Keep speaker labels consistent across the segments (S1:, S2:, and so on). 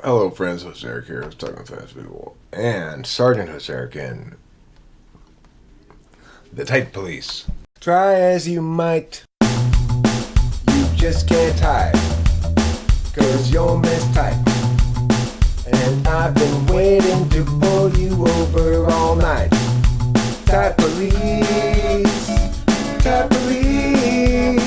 S1: Hello friends, host Eric here. I was talking fast people and Sergeant Host Eric in the Type Police. Try as you might, you just can't hide, 'cause you're mistyped. And I've been waiting to pull you over all night. Type Police, Type Police,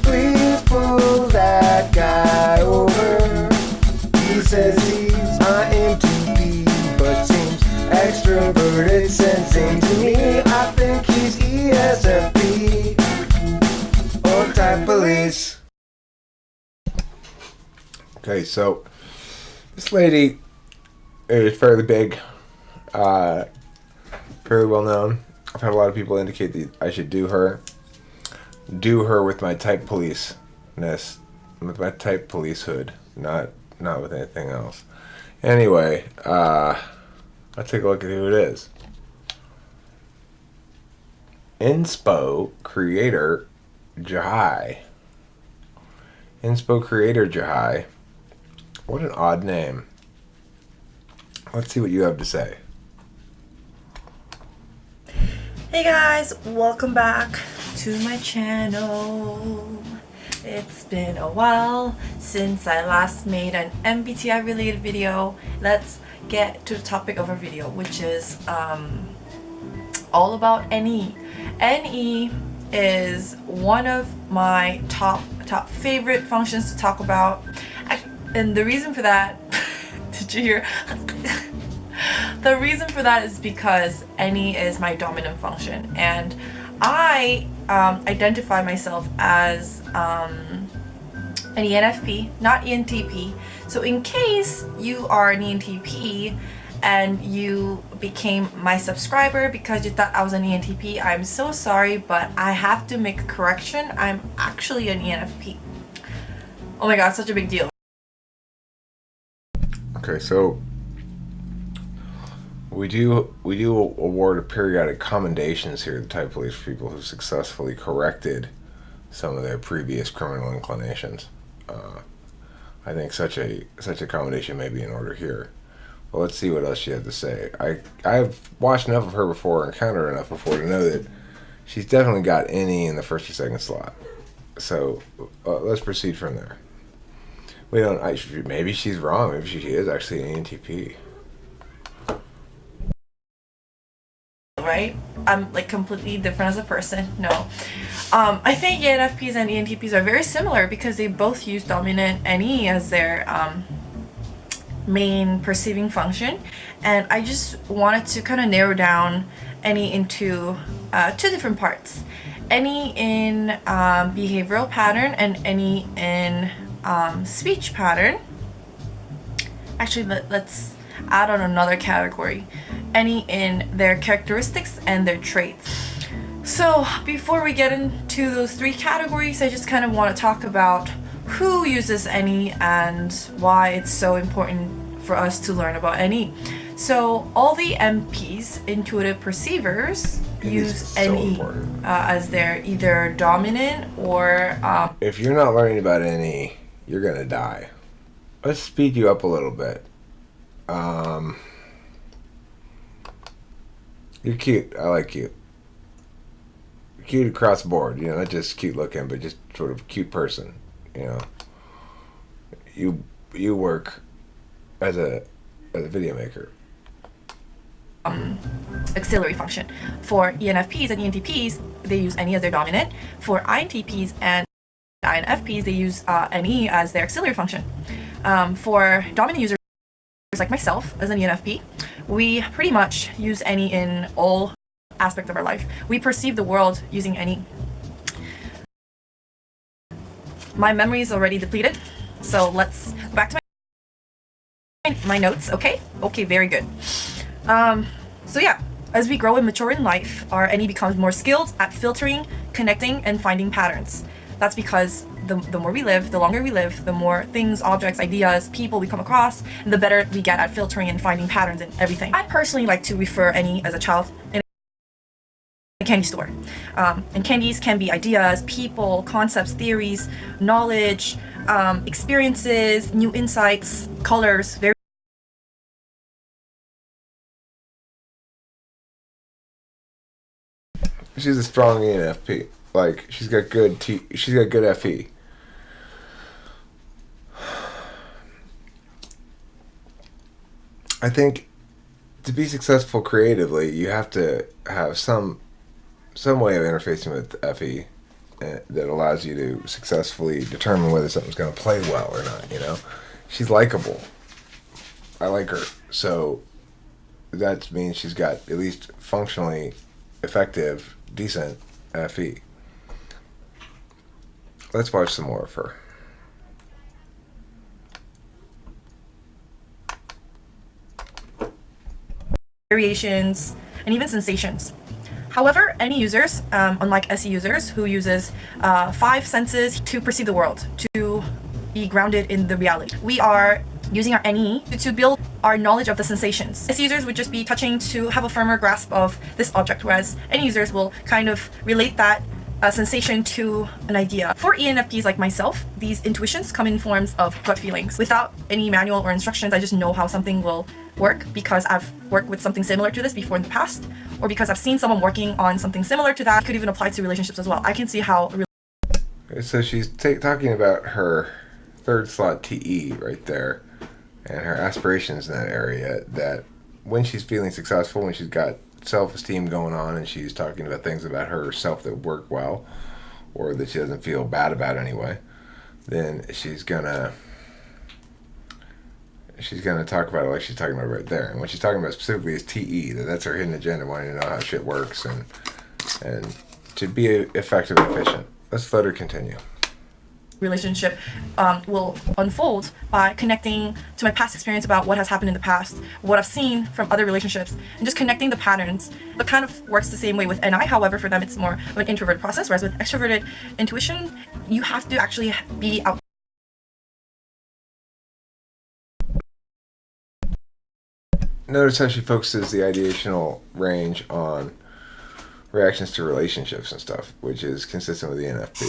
S1: please pull that guy over. He says he's INTP, but seems extroverted, sensing to me. I think he's ESFP or Type Police. Okay, so this lady is fairly big, fairly well known. I've had a lot of people indicate that I should do her with my Type Police-ness, with my Type Police hood, not with anything else. Anyway, let's take a look at who it is. Inspo-Creator Jihye. Inspo-Creator Jihye. What an odd name. Let's see what you have to say.
S2: Hey guys, welcome back to my channel. It's been a while since I last made an MBTI related video. Let's get to the topic of our video, which is all about NE. NE is one of my top favorite functions to talk about, and the reason for that did you hear? The reason for that is because NE is my dominant function, and I identify myself as an ENFP, not ENTP. So in case you are an ENTP and you became my subscriber because you thought I was an ENTP, I'm so sorry, but I have to make a correction. I'm actually an ENFP. Oh my god, such a big deal.
S1: Okay, so we do award periodic commendations here at the Type Police for people who successfully corrected some of their previous criminal inclinations. I think such a commendation may be in order here. But let's see what else she had to say. I've watched enough of her before, encountered enough before to know that she's definitely got any in the first or second slot. So let's proceed from there. We don't. Maybe she's wrong. Maybe she is actually an ENTP.
S2: Right? I'm like completely different as a person. No. I think ENFPs and ENTPs are very similar because they both use dominant NE as their main perceiving function, and I just wanted to kind of narrow down NE into two different parts. NE in behavioral pattern and NE in speech pattern. Actually, let's add on another category. NE in their characteristics and their traits. So before we get into those three categories, I just kind of want to talk about who uses NE and why it's so important for us to learn about NE. So all the MPs, intuitive perceivers, use NE as their either dominant or
S1: if you're not learning about NE, you're gonna die. Let's speed you up a little bit. You're cute. I like you. Cute across the board. You know, not just cute looking, but just sort of cute person. You know, you work as a video maker.
S2: Auxiliary function. For ENFPs and ENTPs, they use NE as their dominant. For INTPs and INFPs, they use NE as their auxiliary function. For dominant users like myself as an ENFP, we pretty much use NE in all aspects of our life. We perceive the world using NE. My memory is already depleted, so let's go back to my notes. Okay, very good. So yeah, as we grow and mature in life, our NE becomes more skilled at filtering, connecting, and finding patterns. That's because the more we live, the longer we live, the more things, objects, ideas, people we come across, and the better we get at filtering and finding patterns in everything. I personally like to refer NE as a child in a candy store. And candies can be ideas, people, concepts, theories, knowledge, experiences, new insights, colors, very.
S1: She's a strong ENFP. Like, she's got good FE. I think to be successful creatively, you have to have some way of interfacing with FE that allows you to successfully determine whether something's going to play well or not. You know, she's likable. I like her, so that means she's got at least functionally effective, decent FE. Let's watch some more of her.
S2: Variations and even sensations. However, any users, unlike SE users who uses 5 senses to perceive the world, to be grounded in the reality, we are using our NE to build our knowledge of the sensations. SE users would just be touching to have a firmer grasp of this object, whereas NE users will kind of relate that sensation to an idea. For ENFPs like myself, these intuitions come in forms of gut feelings. Without any manual or instructions, I just know how something will work because I've worked with something similar to this before in the past, or because I've seen someone working on something similar to that. It could even apply to relationships as well. I can see how.
S1: So she's talking about her 3rd slot TE right there, and her aspirations in that area, that when she's feeling successful, when she's got self-esteem going on and she's talking about things about herself that work well or that she doesn't feel bad about anyway, then she's gonna talk about it like she's talking about it right there. And what she's talking about specifically is TE, that's her hidden agenda, wanting to know how shit works and to be effective and efficient. Let's let her continue.
S2: Relationship will unfold by connecting to my past experience about what has happened in the past, what I've seen from other relationships, and just connecting the patterns. It kind of works the same way with NI. However, for them it's more of an introverted process, whereas with extroverted intuition, you have to actually be out.
S1: Notice how she focuses the ideational range on reactions to relationships and stuff, which is consistent with the ENFP.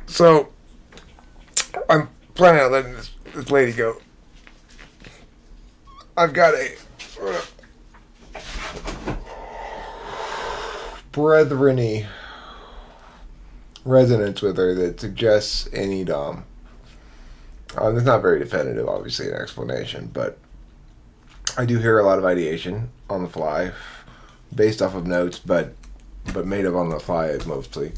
S1: So, I'm planning on letting this lady go. I've got a brethren-y resonance with her that suggests any dom. It's not very definitive, obviously, an explanation, but I do hear a lot of ideation on the fly, based off of notes, but made up on the fly mostly.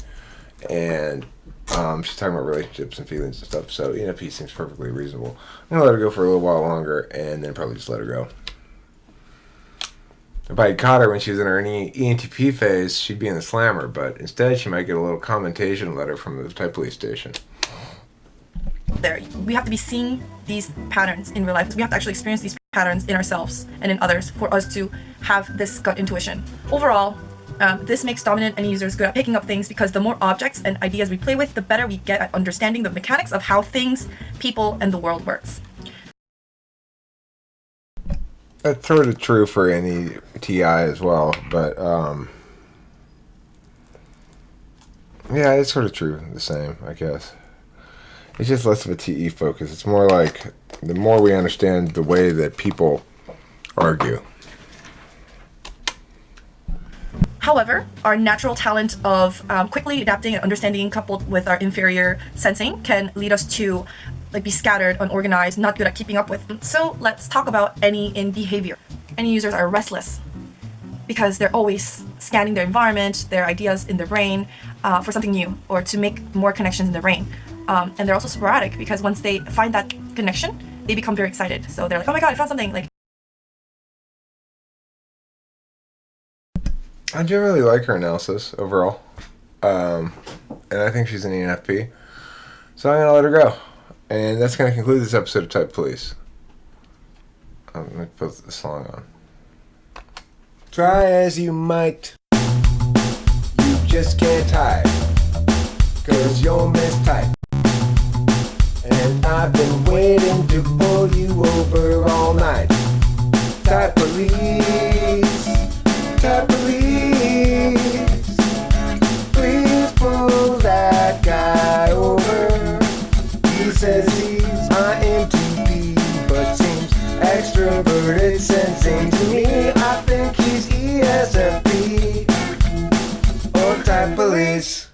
S1: And she's talking about relationships and feelings and stuff, so ENFP seems perfectly reasonable. I'm gonna let her go for a little while longer, and then probably just let her go. If I had caught her when she was in her ENTP phase, she'd be in the slammer, but instead she might get a little commentation letter from the Thai police station.
S2: We have to be seeing these patterns in real life. We have to actually experience these patterns in ourselves and in others for us to have this gut intuition. Overall, this makes dominant NE users good at picking up things because the more objects and ideas we play with, the better we get at understanding the mechanics of how things, people, and the world works.
S1: That's sort of true for any TI as well, but yeah, it's sort of true, the same, I guess. It's just less of a TE focus. It's more like the more we understand the way that people argue.
S2: However, our natural talent of quickly adapting and understanding coupled with our inferior sensing can lead us to be scattered, unorganized, not good at keeping up with. So let's talk about NE in behavior. NE users are restless because they're always scanning their environment, their ideas in their brain for something new or to make more connections in their brain. And they're also sporadic because once they find that connection, they become very excited. So they're like, oh my god, I found something.
S1: I generally like her analysis overall, and I think she's an ENFP, so I'm gonna let her go, and that's gonna conclude this episode of Type Police. I'm gonna put the song on. Try as you might, you just can't hide, 'cause you're mistyped, and I've been waiting to pull you over all night. Type police, type police. Please pull that guy over. He says he's INTP, but seems extroverted, sensing to me. I think he's ESFP or type police.